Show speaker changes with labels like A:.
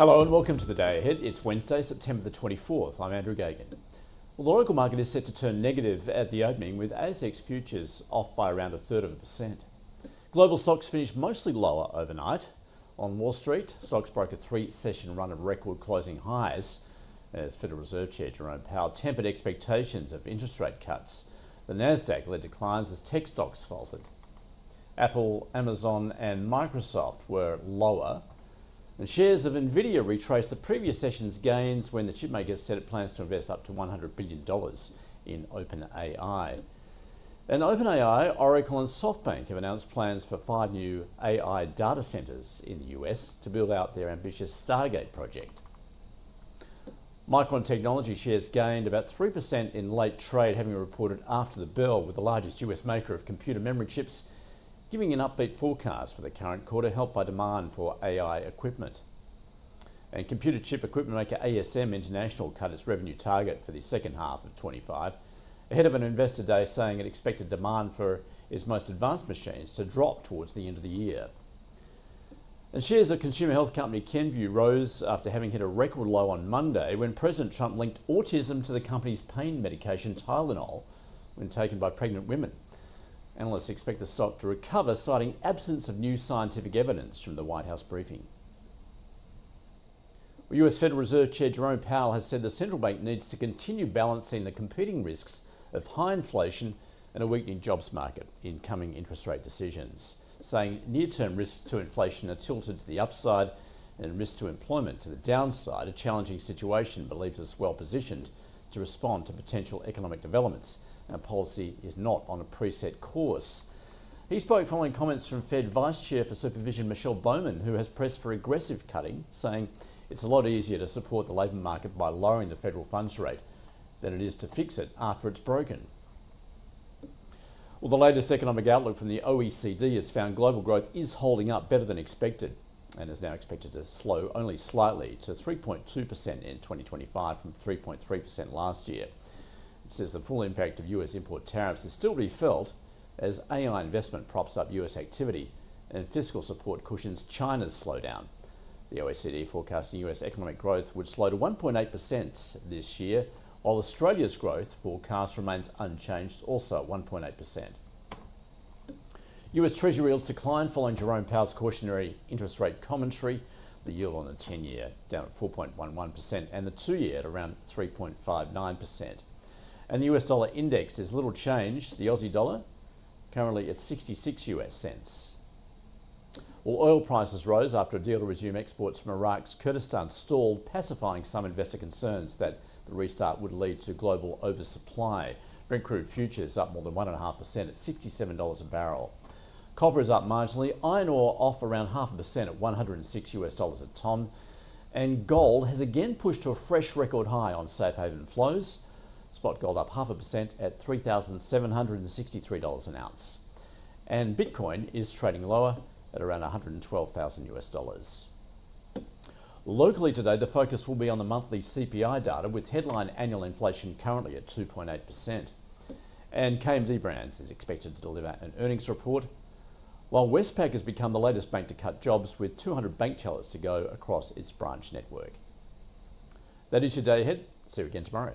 A: Hello and welcome to the Day Ahead. It's Wednesday, September the 24th. I'm Andrew Gagan. Well, the local market is set to turn negative at the opening, with ASX futures off by around 1/3%. Global stocks finished mostly lower overnight. On Wall Street, stocks broke a three-session run of record closing highs as Federal Reserve Chair Jerome Powell tempered expectations of interest rate cuts. The Nasdaq led declines as tech stocks faltered. Apple, Amazon and Microsoft were lower. And shares of Nvidia retraced the previous session's gains when the chipmaker said it plans to invest up to $100 billion in OpenAI. And OpenAI, Oracle and SoftBank have announced plans for 5 new AI data centers in the US to build out their ambitious Stargate project. Micron Technology shares gained about 3% in late trade, having reported after the bell, with the largest US maker of computer memory chips giving an upbeat forecast for the current quarter, helped by demand for AI equipment. And computer chip equipment maker ASM International cut its revenue target for the second half of 25, ahead of an investor day saying it expected demand for its most advanced machines to drop towards the end of the year. And shares of consumer health company Kenvue rose after having hit a record low on Monday when President Trump linked autism to the company's pain medication Tylenol when taken by pregnant women. Analysts expect the stock to recover, citing absence of new scientific evidence from the White House briefing. US Federal Reserve Chair Jerome Powell has said the central bank needs to continue balancing the competing risks of high inflation and a weakening jobs market in coming interest rate decisions, saying near-term risks to inflation are tilted to the upside and risks to employment to the downside. A challenging situation, but leaves us well positioned to respond to potential economic developments. Our policy is not on a preset course. He spoke following comments from Fed Vice Chair for Supervision Michelle Bowman, who has pressed for aggressive cutting, saying it's a lot easier to support the labour market by lowering the federal funds rate than it is to fix it after it's broken. Well, the latest economic outlook from the OECD has found global growth is holding up better than expected and is now expected to slow only slightly to 3.2% in 2025 from 3.3% last year. It says the full impact of US import tariffs is still to be felt as AI investment props up US activity and fiscal support cushions China's slowdown. The OECD forecasting US economic growth would slow to 1.8% this year, while Australia's growth forecast remains unchanged, also at 1.8%. US Treasury yields declined following Jerome Powell's cautionary interest rate commentary. The yield on the 10-year down at 4.11% and the 2-year at around 3.59%. And the US dollar index is little changed. The Aussie dollar currently at 66 US cents. Well, oil prices rose after a deal to resume exports from Iraq's Kurdistan stalled, pacifying some investor concerns that the restart would lead to global oversupply. Brent crude futures up more than 1.5% at $67 a barrel. Copper is up marginally. Iron ore off around 0.5% at $106 US a ton. And gold has again pushed to a fresh record high on safe haven flows. Spot gold up 0.5% at $3,763 an ounce. And Bitcoin is trading lower at around $112,000. Locally today, the focus will be on the monthly CPI data, with headline annual inflation currently at 2.8%. And KMD Brands is expected to deliver an earnings report, while Westpac has become the latest bank to cut jobs, with 200 bank tellers to go across its branch network. That is your Day Ahead. See you again tomorrow.